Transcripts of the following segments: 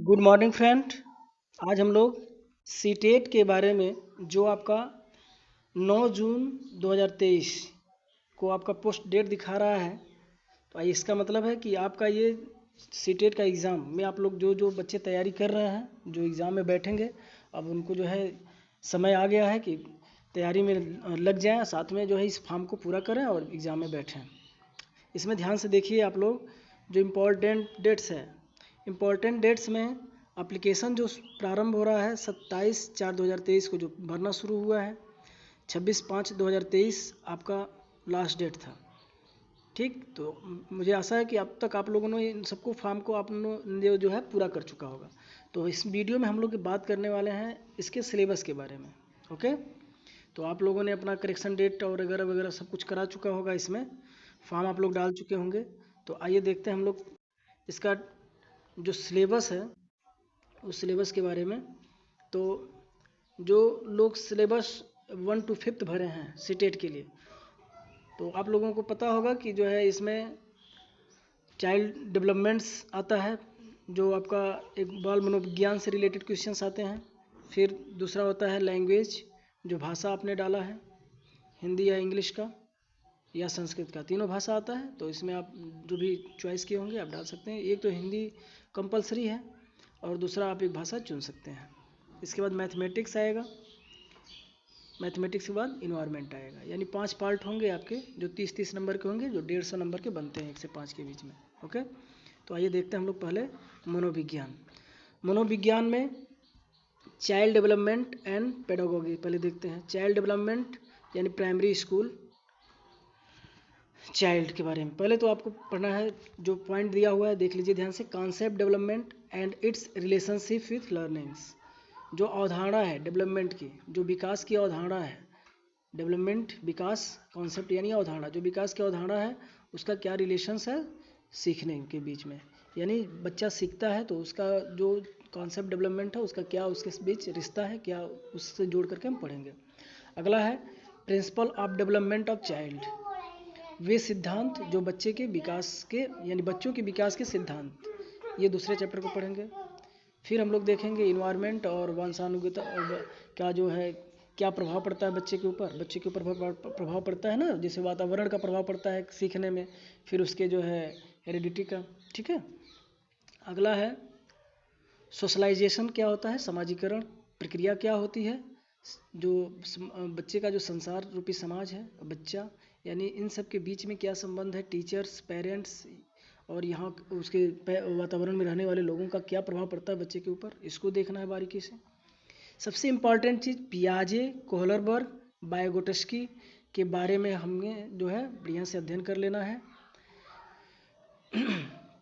Good morning friend. आज हम लोग सीटेट के बारे में जो आपका 9 जून 2023 को आपका पोस्ट डेट दिखा रहा है। तो इसका मतलब है कि आपका ये सीटेट का एग्ज़ाम में आप लोग जो जो बच्चे तैयारी कर रहे हैं, जो एग्ज़ाम में बैठेंगे, अब उनको जो है समय आ गया है कि तैयारी में लग जाएं, साथ में जो है इस फॉर्म को पूरा करें और एग्ज़ाम में बैठें। इसमें ध्यान से देखिए आप लोग, जो इम्पोर्टेंट डेट्स है, इम्पोर्टेंट डेट्स में एप्लीकेशन जो प्रारंभ हो रहा है 27/4/2023 को जो भरना शुरू हुआ है, 26/5/2023 आपका लास्ट डेट था। ठीक, तो मुझे आशा है कि अब तक आप लोगों ने इन सबको फॉर्म को आप लोगों ने जो है पूरा कर चुका होगा। तो इस वीडियो में हम लोग बात करने वाले हैं इसके सिलेबस के बारे में। ओके, तो आप लोगों ने अपना करेक्शन डेट और वगैरह वगैरह सब कुछ करा चुका होगा, इसमें फॉर्म आप लोग डाल चुके होंगे। तो आइए देखते हैं हम लोग इसका जो सिलेबस है उस सिलेबस के बारे में। तो जो लोग सिलेबस 1 to 5 भरे हैं सीटेट के लिए, तो आप लोगों को पता होगा कि जो है इसमें चाइल्ड डेवलपमेंट्स आता है, जो आपका एक बाल मनोविज्ञान से रिलेटेड क्वेश्चंस आते हैं। फिर दूसरा होता है लैंग्वेज, जो भाषा आपने डाला है, हिंदी या इंग्लिश का या संस्कृत का, तीनों भाषा आता है। तो इसमें आप जो भी चॉइस किए होंगे आप डाल सकते हैं। एक तो हिंदी कंपलसरी है और दूसरा आप एक भाषा चुन सकते हैं। इसके बाद मैथमेटिक्स आएगा, मैथमेटिक्स के बाद इन्वायरमेंट आएगा। यानी 5 पार्ट होंगे आपके, जो 30-30 नंबर के होंगे, जो 150 नंबर के बनते हैं 1 से 5 के बीच में। ओके, तो आइए देखते हैं हम लोग पहले मनोविज्ञान। मनोविज्ञान में चाइल्ड डेवलपमेंट एंड पेडागोगी पहले देखते हैं। चाइल्ड डेवलपमेंट यानी प्राइमरी स्कूल चाइल्ड के बारे में पहले तो आपको पढ़ना है। जो पॉइंट दिया हुआ है देख लीजिए ध्यान से। Concept development and it's relationship with learnings, जो अवधारणा है डेवलपमेंट की, जो विकास की अवधारणा है। डेवलपमेंट विकास, कॉन्सेप्ट यानी अवधारणा, जो विकास की अवधारणा है उसका क्या रिलेशंस है सीखने के बीच में। यानी बच्चा सीखता है तो उसका जो कॉन्सेप्ट डेवलपमेंट है उसका क्या उसके बीच रिश्ता है, क्या उससे जोड़ करके हम पढ़ेंगे। अगला है principle of development of child, वे सिद्धांत जो बच्चे के विकास के यानी बच्चों के विकास के सिद्धांत, ये दूसरे चैप्टर को पढ़ेंगे। फिर हम लोग देखेंगे इन्वायरमेंट और वंशानुगत का जो है क्या प्रभाव पड़ता है बच्चे के ऊपर। बच्चे के ऊपर प्रभाव पड़ता है ना, जैसे वातावरण का प्रभाव पड़ता है सीखने में, फिर उसके जो है हेरिडिटी का। ठीक है, अगला है सोशलाइजेशन, क्या होता है समाजीकरण प्रक्रिया क्या होती है, जो बच्चे का जो संसार रूपी समाज है बच्चा, यानी इन सब के बीच में क्या संबंध है, टीचर्स पेरेंट्स और यहाँ उसके वातावरण में रहने वाले लोगों का क्या प्रभाव पड़ता है बच्चे के ऊपर, इसको देखना है बारीकी से। सबसे इम्पॉर्टेंट चीज़ पियाजे कोहलरबर्ग बायोगोटस्की के बारे में हमें जो है बढ़िया से अध्ययन कर लेना है।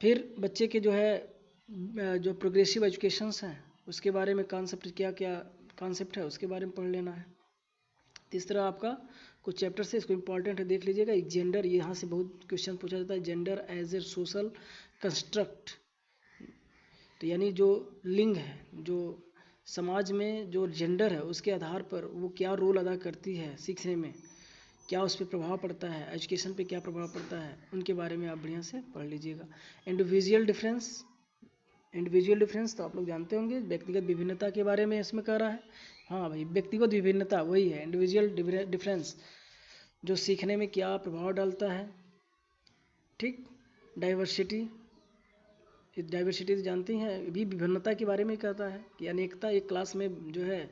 फिर बच्चे के जो है जो प्रोग्रेसिव एजुकेशंस हैं उसके बारे में कॉन्सेप्ट क्या क्या कॉन्सेप्ट है उसके बारे में पढ़ लेना है। तीसरा आपका कुछ चैप्टर से इसको इम्पॉर्टेंट है देख लीजिएगा। एक जेंडर, यहाँ से बहुत क्वेश्चन पूछा जाता है, gender as a social construct, तो यानी जो लिंग है, जो समाज में जो जेंडर है उसके आधार पर वो क्या रोल अदा करती है सीखने में, क्या उस पर प्रभाव पड़ता है, एजुकेशन पे क्या प्रभाव पड़ता है, उनके बारे में आप बढ़िया से पढ़ लीजिएगा। इंडिविजुअल डिफरेंस, इंडिविजुअल डिफरेंस तो आप लोग जानते होंगे, व्यक्तिगत विभिन्नता के बारे में इसमें कह रहा है। हाँ भाई, व्यक्तिगत विभिन्नता वही है इंडिविजुअल डिफरेंस, जो सीखने में क्या प्रभाव डालता है। ठीक, डाइवर्सिटी, डाइवर्सिटी तो जानती हैं, भी विभिन्नता के बारे में कहता है कि अनेकता, एक क्लास में जो है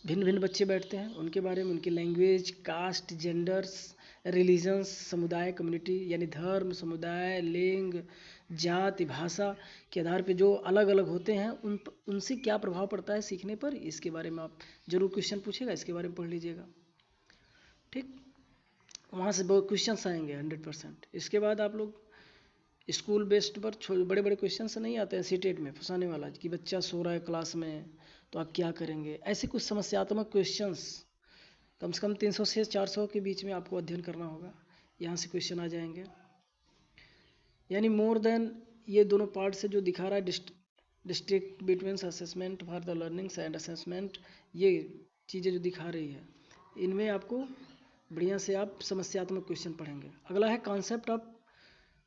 भिन्न भिन्न बच्चे बैठते हैं उनके बारे में, उनकी लैंग्वेज, कास्ट, जेंडर्स, रिलीजन्स, समुदाय, कम्युनिटी, यानी धर्म, समुदाय, लिंग, जाति, भाषा के आधार पे जो अलग अलग होते हैं उनसे क्या प्रभाव पड़ता है सीखने पर, इसके बारे में आप जरूर क्वेश्चन पूछेगा, इसके बारे में पढ़ लीजिएगा। ठीक, वहाँ से बहुत क्वेश्चन आएंगे 100%। इसके बाद आप लोग स्कूल बेस्ड पर बड़े बड़े क्वेश्चन से नहीं आते हैं सीटेट में फंसाने वाला, कि बच्चा सो रहा है क्लास में तो आप क्या करेंगे, ऐसे कुछ समस्यात्मक क्वेश्चंस कम से कम 300 से 400 के बीच में आपको अध्ययन करना होगा, यहाँ से क्वेश्चन आ जाएंगे। यानी मोर देन ये दोनों पार्ट से जो दिखा रहा है district between assessment for the learnings and assessment, ये चीज़ें जो दिखा रही है इनमें आपको बढ़िया से आप समस्यात्मक क्वेश्चन पढ़ेंगे। अगला है कॉन्सेप्ट ऑफ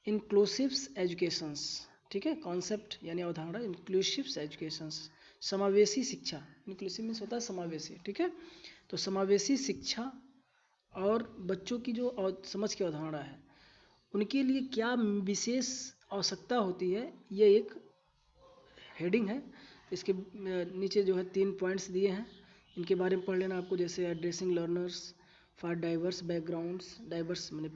इंक्लूसिव एजुकेशंस, ठीक है। कॉन्सेप्ट यानी अवधारणा, इंक्लूसिव एजुकेशन, समावेशी शिक्षा, इंक्लूसिव मीन्स होता है समावेशी, ठीक है। तो समावेशी शिक्षा और बच्चों की जो समझ की अवधारणा है, उनके लिए क्या विशेष आवश्यकता होती है, ये एक हेडिंग है। इसके नीचे जो है 3 पॉइंट्स दिए हैं, इनके बारे में पढ़ लेना आपको। जैसे addressing learners for diverse backgrounds, diverse मैंने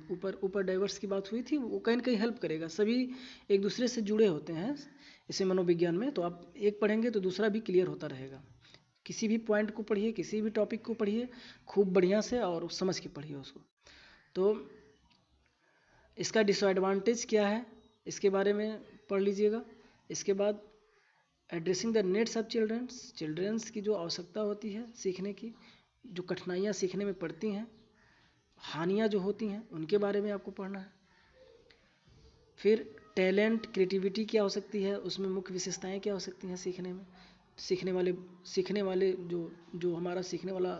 ऊपर डाइवर्स की बात हुई थी, वो कहीं ना कहीं हेल्प करेगा, सभी एक दूसरे से जुड़े होते हैं इसे मनोविज्ञान में। तो आप एक पढ़ेंगे तो दूसरा भी क्लियर होता रहेगा। किसी भी पॉइंट को पढ़िए, किसी भी टॉपिक को पढ़िए खूब बढ़िया से और समझ के पढ़िए उसको। तो इसका डिसएडवांटेज क्या है इसके बारे में पढ़ लीजिएगा। इसके बाद addressing the needs of childrens की जो आवश्यकता होती है सीखने की, जो कठिनाइयाँ सीखने में पड़ती हैं, हानियाँ जो होती हैं, उनके बारे में आपको पढ़ना है। फिर टैलेंट, क्रिएटिविटी क्या हो सकती है, उसमें मुख्य विशेषताएं क्या हो सकती हैं सीखने में, सीखने वाले जो हमारा सीखने वाला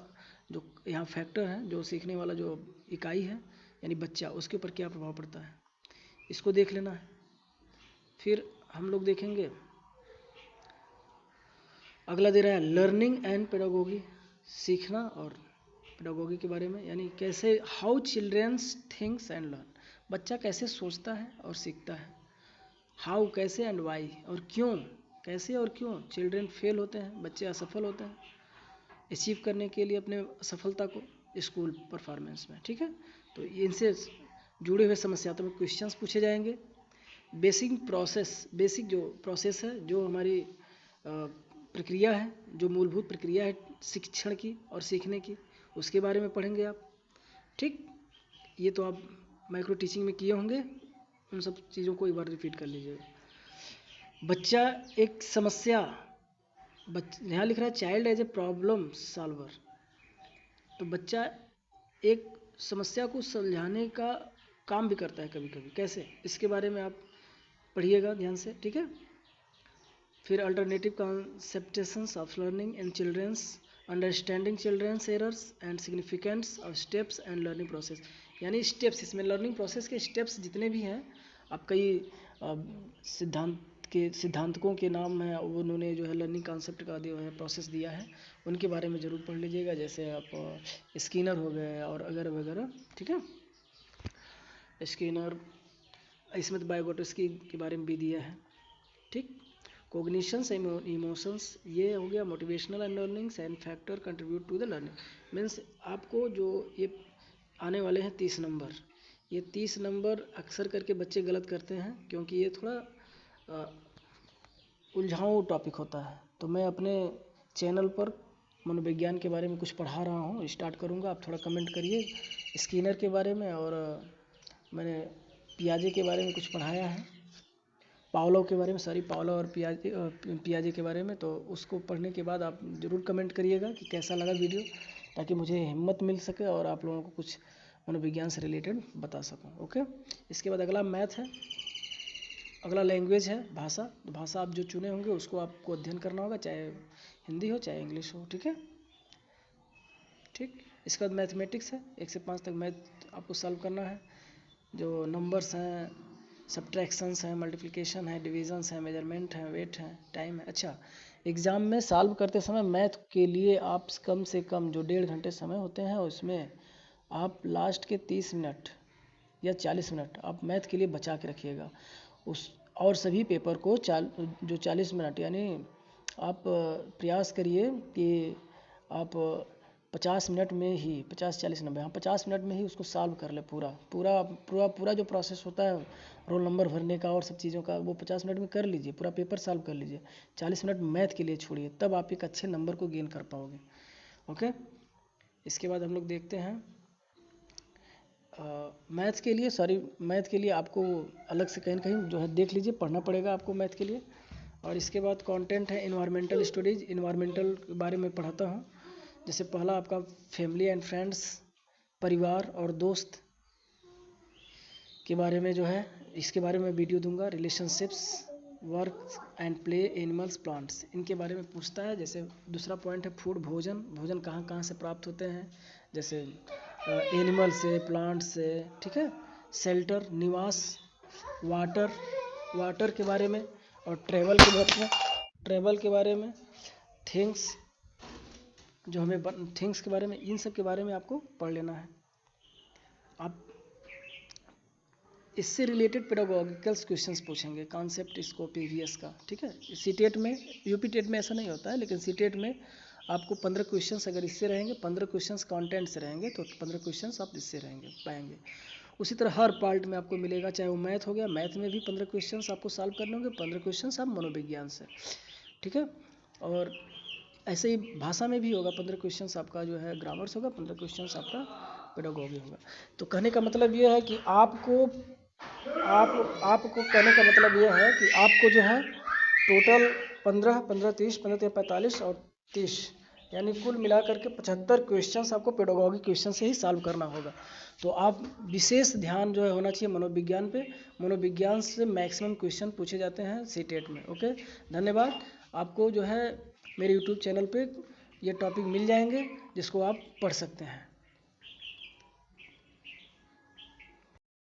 जो यहाँ फैक्टर है, जो सीखने वाला जो इकाई है यानी बच्चा, उसके ऊपर क्या प्रभाव पड़ता है, इसको देख लेना है। फिर हम लोग देखेंगे अगला दे रहा है लर्निंग एंड पेडागोगी, सीखना और पेडागोगी के बारे में, यानी कैसे how childrens thinks and learn, बच्चा कैसे सोचता है और सीखता है। हाउ कैसे एंड वाई और क्यों, कैसे और क्यों चिल्ड्रन फेल होते हैं, बच्चे असफल होते हैं अचीव करने के लिए अपने सफलता को स्कूल परफॉर्मेंस में, ठीक है। तो इनसे जुड़े हुए समस्यात्मक क्वेश्चंस पूछे जाएंगे। बेसिक जो प्रोसेस है, जो हमारी प्रक्रिया है, जो मूलभूत प्रक्रिया है शिक्षण की और सीखने की, उसके बारे में पढ़ेंगे आप, ठीक। ये तो आप माइक्रो टीचिंग में किए होंगे, उन सब चीज़ों को एक बार रिपीट कर लीजिएगा। बच्चा एक समस्या, यहाँ लिख रहा है child as a problem solver, तो बच्चा एक समस्या को सुलझाने का काम भी करता है कभी कभी, कैसे, इसके बारे में आप पढ़िएगा ध्यान से, ठीक है। फिर alternative conceptions of learning in children's, understanding children's errors and significance of steps and learning process, यानी स्टेप्स, इसमें लर्निंग प्रोसेस के स्टेप्स जितने भी हैं, आप कई सिद्धांतकों के नाम हैं, उन्होंने जो है लर्निंग कॉन्सेप्ट का जो है प्रोसेस दिया है, उनके बारे में ज़रूर पढ़ लीजिएगा। जैसे आप स्किनर हो गए और वगैरह वगैरह, ठीक है। स्किनर, स्मिथ बायोगोटस्की के बारे में भी दिया है, ठीक। कोग्निशंस इमोशंस, ये हो गया motivational and learnings and factor contribute to the learning, means आपको जो ये आने वाले हैं 30 नंबर, ये 30 नंबर अक्सर करके बच्चे गलत करते हैं, क्योंकि ये थोड़ा उलझाऊ टॉपिक होता है। तो मैं अपने चैनल पर मनोविज्ञान के बारे में कुछ पढ़ा रहा हूँ, स्टार्ट करूँगा, आप थोड़ा कमेंट करिए स्किनर के बारे में, और मैंने पियाजे के बारे में कुछ पढ़ाया है, पावलो के बारे में, सॉरी पावलो और पियाजे के बारे में। तो उसको पढ़ने के बाद आप ज़रूर कमेंट करिएगा कि कैसा लगा वीडियो, ताकि मुझे हिम्मत मिल सके और आप लोगों को कुछ मनोविज्ञान से रिलेटेड बता सकूं, ओके। इसके बाद अगला मैथ है, अगला लैंग्वेज है भाषा। तो भाषा आप जो चुने होंगे उसको आपको अध्ययन करना होगा, चाहे हिंदी हो चाहे इंग्लिश हो, ठीक है, ठीक। इसके बाद मैथमेटिक्स है, 1 से 5 तक मैथ आपको सॉल्व करना है, जो नंबर्स हैं, सब्ट्रैक्शंस हैं, मल्टीप्लिकेशन है, डिविजन्स है, मेजरमेंट है, वेट है, टाइम है। अच्छा, एग्ज़ाम में सॉल्व करते समय मैथ के लिए आप कम से कम जो 1.5 घंटे समय होते हैं, उसमें आप लास्ट के 30 मिनट या 40 मिनट आप मैथ के लिए बचा के रखिएगा उस, और सभी पेपर को जो 40 मिनट, यानी आप प्रयास करिए कि आप 50 मिनट में ही, 50-40-90, हाँ 50 मिनट में ही उसको सॉल्व कर ले, पूरा पूरा पूरा पूरा जो प्रोसेस होता है रोल नंबर भरने का और सब चीज़ों का, वो 50 मिनट में कर लीजिए, पूरा पेपर सॉल्व कर लीजिए, 40 मिनट मैथ के लिए छोड़िए, तब आप एक अच्छे नंबर को गेन कर पाओगे, ओके। इसके बाद हम लोग देखते हैं मैथ के लिए, मैथ के लिए आपको अलग से कहीं ना कहीं जो है देख लीजिए, पढ़ना पड़ेगा आपको मैथ के लिए। और इसके बाद कंटेंट है इन्वायरमेंटल स्टडीज़, इन्वायरमेंटल के बारे में पढ़ाता हूँ। जैसे पहला आपका फैमिली एंड फ्रेंड्स, परिवार और दोस्त के बारे में जो है, इसके बारे में वीडियो दूंगा। Relationships, work and play, animals, plants, इनके बारे में पूछता है। जैसे दूसरा पॉइंट है फूड, भोजन कहाँ कहाँ से प्राप्त होते हैं, जैसे एनिमल से, प्लांट से, ठीक है। शेल्टर, निवास, वाटर, वाटर के बारे में और ट्रैवल के बारे में, थिंग्स जो हमें थिंग्स के बारे में, इन सब के बारे में आपको पढ़ लेना है। आप इससे रिलेटेड पेडागोगिकल्स क्वेश्चंस पूछेंगे, कॉन्सेप्ट इसको पीवीएस का, ठीक है। सीटेट में, यूपी टेट में ऐसा नहीं होता है, लेकिन सीटेट में आपको 15 क्वेश्चंस अगर इससे रहेंगे, 15 क्वेश्चंस कंटेंट से रहेंगे, तो 15 क्वेश्चंस आप इससे पाएंगे। उसी तरह हर पार्ट में आपको मिलेगा, चाहे वो मैथ हो गया, मैथ में भी 15 क्वेश्चंस आपको सॉल्व करने होंगे, 15 क्वेश्चंस आप मनोविज्ञान से, ठीक है। और ऐसे ही भाषा में भी होगा, 15 क्वेश्चंस आपका जो है ग्रामर्स होगा, 15 क्वेश्चंस आपका पेडागोगी होगा। तो कहने का मतलब ये है कि आपको कहने का मतलब ये है कि आपको जो है टोटल 15, 15, 30, 15, 45 और 30, यानी कुल मिलाकर के 75 क्वेश्चंस आपको पेडागोगी क्वेश्चन से ही सॉल्व करना होगा। तो आप विशेष ध्यान जो है होना चाहिए मनोविज्ञान पे। मनोविज्ञान से मैक्सिमम क्वेश्चन पूछे जाते हैं सीटेट में। ओके, धन्यवाद। आपको जो है मेरे यूट्यूब चैनल पे ये टॉपिक मिल जाएंगे जिसको आप पढ़ सकते हैं।